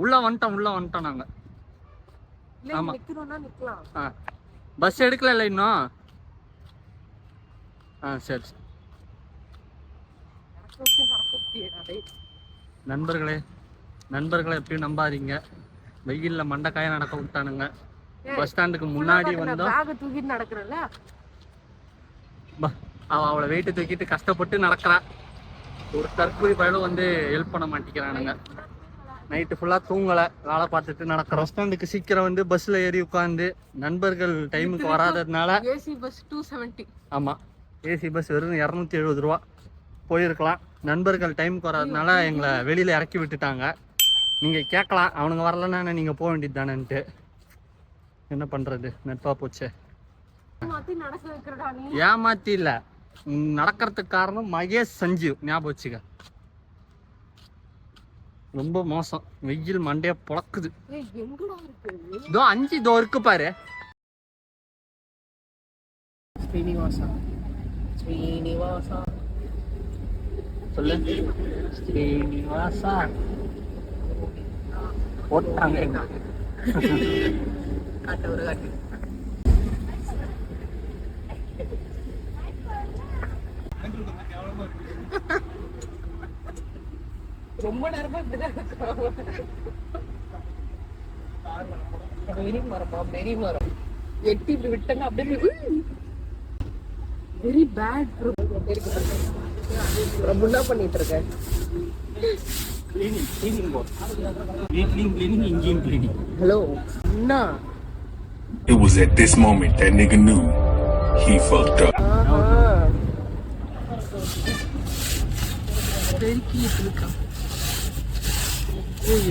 உள்ள வந்துட்டோம் நாங்க. ஆமா பஸ் எடுக்கல இன்னும். சரி நண்பர்களே எப்பயும் நம்பாதீங்க. வெயில்ல மண்டைக்காய நடக்க விட்டானுங்க. பஸ் ஸ்டாண்டுக்கு முன்னாடி வந்தோம். தூக்கிட்டு நடக்கிறல்ல, அவளை வெயிட்டு தூக்கிட்டு கஷ்டப்பட்டு நடக்கிறா. ஒரு தற்கொலை பயலும் ஹெல்ப் பண்ண மாட்டேங்கிறானுங்க. நைட்டு ஃபுல்லா தூங்கலை, வேலை பார்த்துட்டு நடக்கிறோம். பஸ் ஸ்டாண்டுக்கு சீக்கிரம் பஸ்ல ஏறி உட்காந்து நண்பர்கள் டைமுக்கு வராததுனால ஏசி பஸ் 270. ஆமா, ஏசி பஸ் வெறும் 270 ரூபா போயிருக்கலாம். நண்பர்கள் டைமுக்கு வராததுனால எங்களை வெளியில இறக்கி விட்டுட்டாங்க. நீங்க கேட்கலாம், அவனுங்க வரலன்னா நீங்க போக வேண்டியது தானேன்ட்டு. என்ன பண்றது, நட்பா போச்சு. ஏமாத்தி இல்ல, நடக்கிறதுக்கு காரணம் மகேஷ் சஞ்சீவ். ஞாபகம் வச்சுக்க, ரொம்ப மோசம். வெயில் மண்டைய புழக்குது. இதோ 5 இதோ இருக்கு பாரு. ஸ்ரீனிவாசா சொல்லு. ஸ்ரீனிவாசா போட்டாங்க. ரொம்ப நேரமா வெறி மரம் எட்டி இப்படி விட்டங்க அப்படியே வெரி பேட். ரொம்ப என்ன பண்ணிட்டு இருக்க? Hello Anna. It was at this moment that nigga knew he fucked up.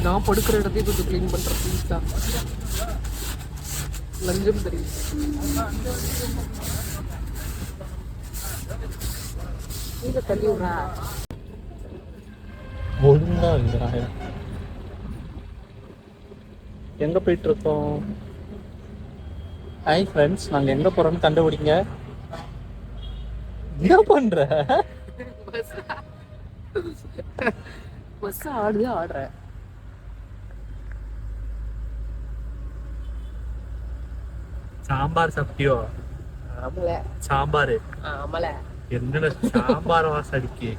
நான் படுக்கிற இடத்தையும் கொஞ்சம் கிளீன் பண்றேன் ப்ளீஸ் தான். லஞ்சம் தெரியும். நீங்க தள்ளி விடுறா. ஒழுங்கா இருக்கிறாங்க. எங்க போயிட்டு இருக்கோம்? ஹாய் ஃப்ரெண்ட்ஸ், நாங்க எங்க போறோம்னு கண்டுபிடிங்க. என்ன பண்ற? பஸ் ஆடுற. சாம்பார் சாப்பிட்டியோ? ஆமல. சாம்பார் ஆமல. என்ன சாம்பார் வாசம் அடிக்கி.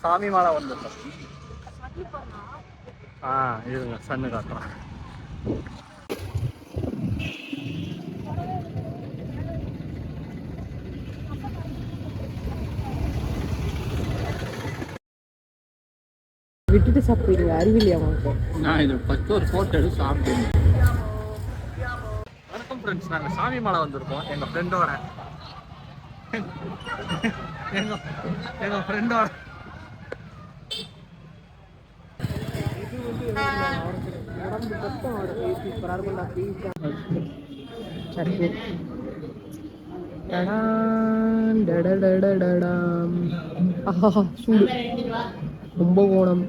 சாமி மாலை வந்துட்டோம். இருங்க சன்னு காட்டுறேன். விட்டுட்டு சாப்பிடுங்க, அறிவில்லையா உங்களுக்கு? நான் இது ஃபர்ஸ்ட் ஒரு ஃபோட்டோ எடுத்து சாப்பிட்டேன். வணக்கம் ஃப்ரெண்ட்ஸ், நாங்கள் சாமி மாலை வந்திருக்கோம் எங்கள் ஃப்ரெண்டோட. எங்கள் ஃப்ரெண்டோட உடம்பு பத்தம் சூப்பராக இருக்கும். சூடு கும்பகோணம்.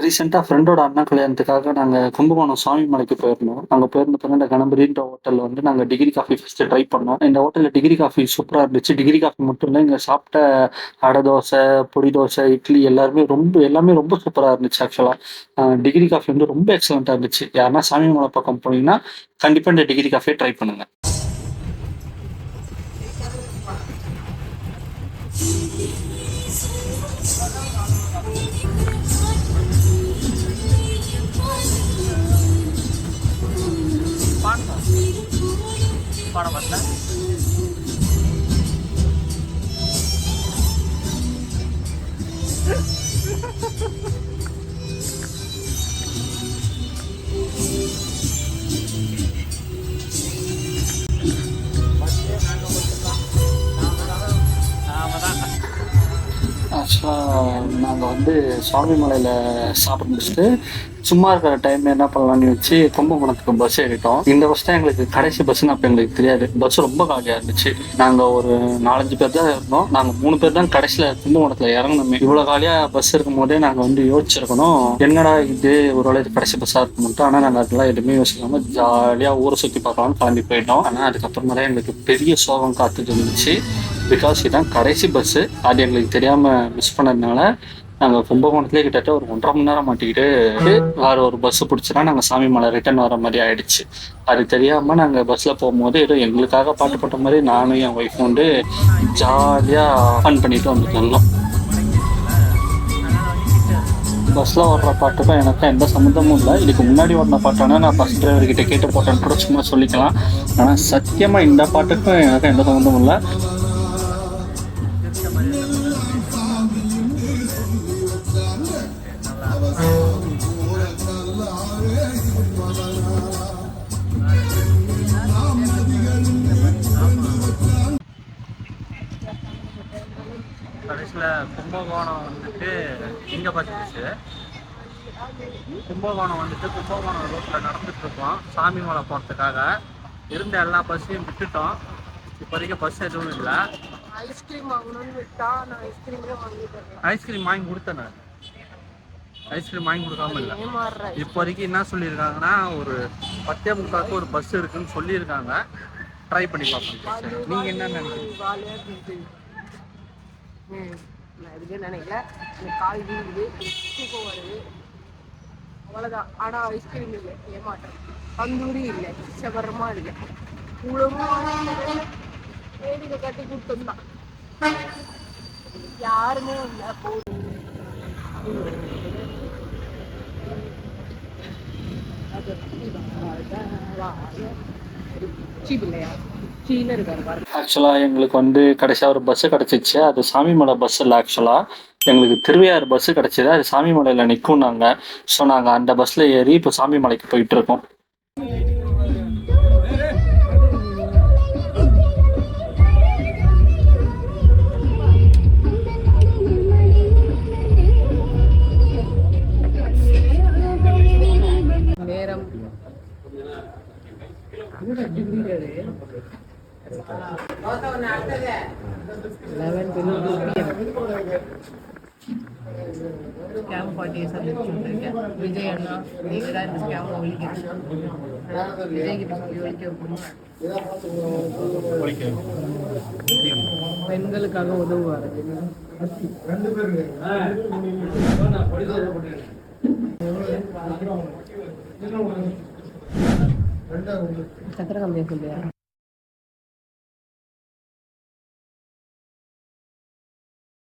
ரீசெண்டாக ஃப்ரெண்டோட அண்ணா கல்யாணத்துக்காக நாங்கள் கும்பகோணம் சாமி மலைக்கு போயிருந்தோம். அங்கே போயிருந்தப்போ இந்த கணபதின்ற ஹோட்டலில் நாங்கள் டிகிரி காஃபி ஃபஸ்ட்டு ட்ரை பண்ணோம். இந்த ஹோட்டலில் டிகிரி காஃபி சூப்பராக இருந்துச்சு. டிகிரி காஃபி மட்டும் இல்லை, இங்கே சாப்பிட்ட அடை தோசை, பொடி தோசை, இட்லி எல்லாமே ரொம்ப சூப்பராக இருந்துச்சு. ஆக்சுவலாக டிகிரி காஃபி ரொம்ப எக்ஸலண்ட்டாக இருந்துச்சு. யாருன்னா சாமி மலை பக்கம் போனீங்கன்னா கண்டிப்பாக இந்த டிகிரி காஃபியை ட்ரை பண்ணுங்கள். போன பஸ்ல ஆக்சுவலாக நாங்கள் வந்து சுவாமிமலையில் சாப்பிட முடிச்சுட்டு சும்மா இருக்கிற டைம் என்ன பண்ணலாம்னு வச்சு கும்பகோணத்துக்கு பஸ் ஏறிட்டோம். இந்த பஸ் தான் எங்களுக்கு கடைசி பஸ்ஸுன்னு அப்போ எங்களுக்கு தெரியாது. பஸ் ரொம்ப காலியாக இருந்துச்சு. நாங்கள் ஒரு 4-5 பேர் தான் இருந்தோம். நாங்கள் 3 பேர் தான் கடைசியில் கும்பகோணத்தில் இறங்கணுமே. இவ்வளோ காலியாக பஸ் இருக்கும் போதே நாங்கள் வந்து யோசிச்சிருக்கணும், என்னடா இது ஒரு இது கடைசி பஸ்ஸாக இருக்கும்ட்டு. ஆனால் நாங்கள் அதெல்லாம் எதுவுமே யோசிக்காமல் ஜாலியாக ஊரை சுற்றி பார்க்கலாம்னு கிளம்பி போயிட்டோம். ஆனால் அதுக்கப்புறமா தான் எங்களுக்கு பெரிய சோகம் காத்துட்டு இருந்துச்சு. பிகாஸ் இதுதான் கடைசி பஸ்ஸு. அது எங்களுக்கு தெரியாமல் மிஸ் பண்ணதுனால நாங்கள் கும்பகோணத்துலேயே கிட்டத்தட்ட ஒரு 1.5 மணி நேரம் மாட்டிக்கிட்டு வேறு ஒரு பஸ்ஸு பிடிச்சினா நாங்கள் சாமிமலை ரிட்டர்ன் வர மாதிரி ஆயிடுச்சு. அது தெரியாமல் நாங்கள் பஸ்ஸில் போகும்போது ஏதோ எங்களுக்காக பாட்டு போட்ட மாதிரி நானும் என் ஒய்ஃப் வந்து ஜாலியாக ஃபன் பண்ணிட்டு வந்துட்டு பஸ்ஸில் ஓடுற பாட்டுக்கும் எனக்கும் எந்த சம்மந்தமும் இல்லை. இதுக்கு முன்னாடி ஓடின பாட்டானா நான் பஸ் டிரைவர்கிட்ட கேட்டு போட்டேன்னு கூட சும்மா சொல்லிக்கலாம். ஆனால் சத்தியமாக இந்த பாட்டுக்கும் எனக்கும் எந்த சம்மந்தமும் இல்லை. கடைசியில் கும்பகோணம் வந்துட்டு இங்கே பஸ்ஸு கும்பகோணம் ரோட்டில் நடந்துட்டுருக்கோம் சாமிமலை போகிறதுக்காக. இருந்த எல்லா பஸ்ஸையும் விட்டுட்டோம். இப்போதைக்கு பஸ் எதுவும் இல்லை. ஐஸ்கிரீம் வாங்கணும்னு விட்டா நான் ஐஸ்கிரீம் வாங்கி கொடுத்தேன். ஐஸ்கிரீம் வாங்கி கொடுக்காம இல்லை. இப்போதைக்கு என்ன சொல்லியிருக்காங்கன்னா, ஒரு 10:45 ஒரு பஸ் இருக்குன்னு சொல்லியிருக்காங்க. ட்ரை பண்ணி பார்ப்போம். நீங்கள் என்ன நினைக்கிறீங்க? நான் எதுவுமே நினைக்கல. எனக்கு கால் வீங்குது, தூக்கம் வருது, அவ்வளோதான். ஆனால் ஐஸ்கிரீம் இல்லை, ஏமாற்றம். தந்தூரி இல்லை, சவரமா இல்லை. வேடிக்கை கட்டி கொடுத்துருந்தான். யாருமே இல்லை. ஆக்சுவலாக எங்களுக்கு வந்து கடைசியாக ஒரு பஸ்ஸு கிடச்சிச்சு. அது சாமிமலை பஸ் இல்லை. ஆக்சுவலாக எங்களுக்கு திருவையாறு பஸ்ஸு கிடச்சிது. அது சாமிமலையில் நிற்கும் நாங்கள். ஸோ நாங்கள் அந்த பஸ்ஸில் ஏறி இப்போ சாமிமலைக்கு போயிட்டுருக்கோம். நேரம் 11 40 சந்திச்சுருக்கேன். விஜய் அண்ணா, நீங்கள் தான் இந்த ஸ்கேம் ஒழிக்கணும். விஜய் கிட்ட சொல்லி ஒழிக்க பெண்களுக்காக உதவுவார். சக்கர கம்மியாக சொல்லியா?